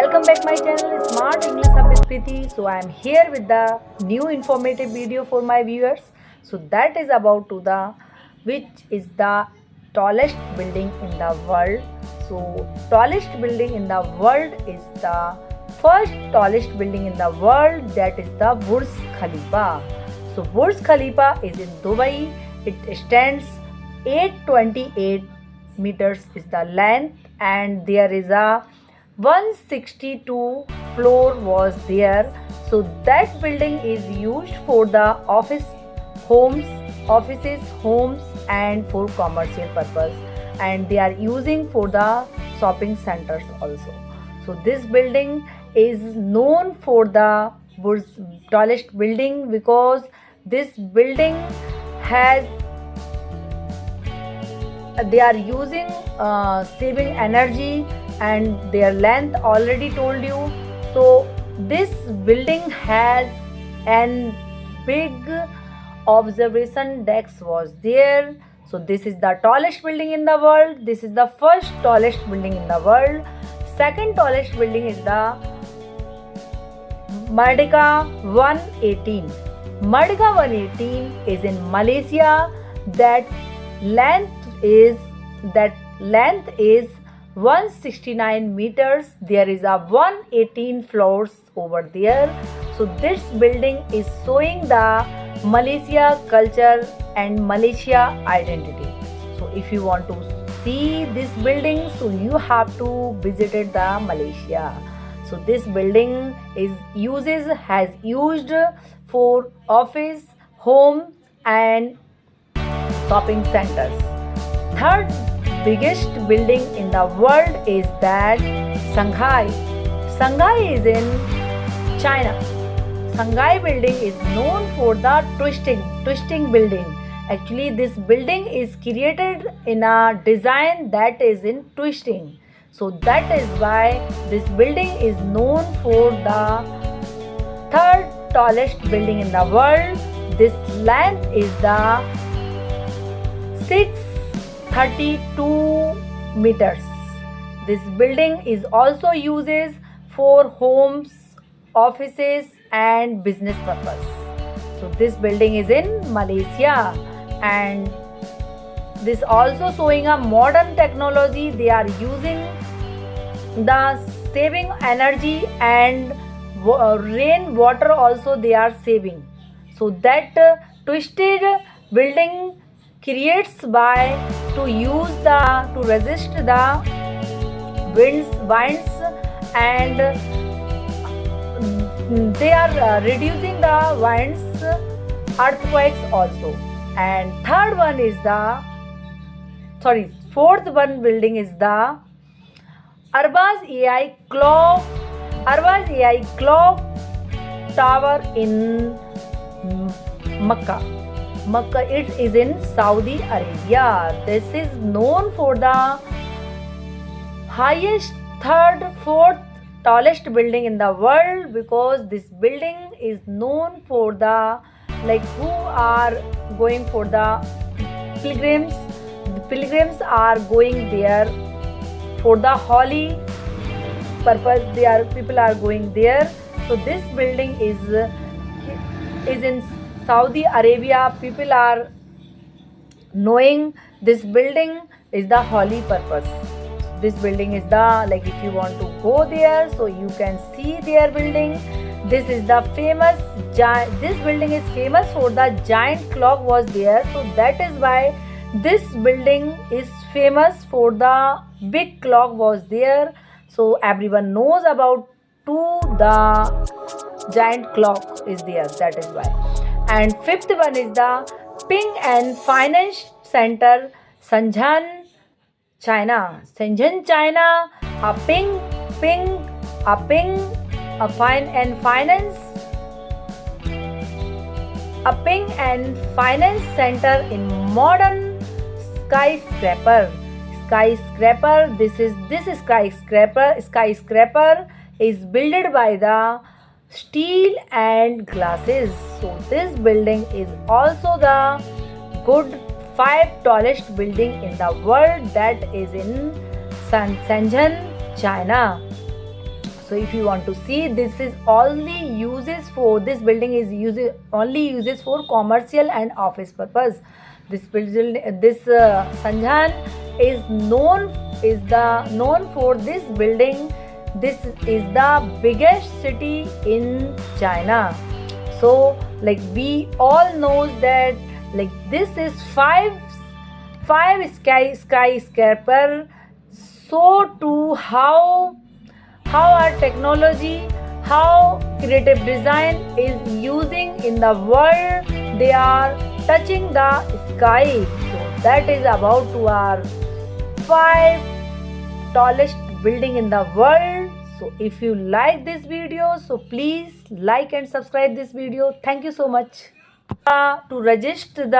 welcome back my channel Smart English Hub with Preeti. So I am here with the new informative video for my viewers. So that is about to the which is the tallest building in the world. So tallest building in the world is the first tallest building in the world, that is the Burj Khalifa. So Burj Khalifa is in Dubai. It stands 828 meters is the length, and there is a 162 floor was there. So that building is used for the offices, homes, and for commercial purpose, and they are using for the shopping centers also. So this building is known for the tallest building because this building has they are using saving energy, and their length already told you. So this building has an big observation decks was there. So this is the tallest building in the world. This is the first tallest building in the world. Second tallest building is the Merdeka 118. Merdeka 118 is in Malaysia. Length is that length is 169 meters. There is a 118 floors over there. So this building is showing the Malaysia culture and Malaysia identity. So if you want to see this building, so you have to visit the Malaysia. So this building has used for office, home, and shopping centers. Third biggest building in the world is that Shanghai. Shanghai is in China. Shanghai building is known for the twisting building. Actually, this building is created in a design that is in twisting. So that is why this building is known for the third tallest building in the world. This length is the 632 meters. This building is also uses for homes, offices, and business purpose. So this building is in Malaysia, and this also showing a modern technology. They are using the saving energy, and rain water also they are saving. So that twisted building creates by to resist the winds, and they are reducing the winds, earthquakes also. And fourth one building is the Arbaz AI clock tower in Makkah. It is in Saudi Arabia. This is known for the fourth tallest building in the world, because this building is known for the who are going for the pilgrims. The pilgrims are going there for the holy purpose. People are going there. So this building is in Saudi Arabia. People are knowing this building is the holy purpose. This building is the if you want to go there, so you can see their building. This is the famous this building is famous for the giant clock was there. So that is why this building is famous for the big clock was there. So everyone knows about the giant clock is there. That is why. And fifth one is the Ping and Finance Center, Shenzhen, China. Shenzhen, China. A Ping and Finance Center in modern skyscraper. This skyscraper is built by the steel and glasses. So this building is also the good 5 tallest building in the world, that is in Shenzhen, China. So if you want to see, this is only uses for, this building is only uses for commercial and office purpose. This building, this Sanjan is known for this building. This is the biggest city in China. So like we all knows that like this is five skyscraper. So to how our technology, how creative design is using in the world, they are touching the sky. So that is about to our five tallest building in the world. So if you like this video, so please like and subscribe this video. Thank you so much. To register the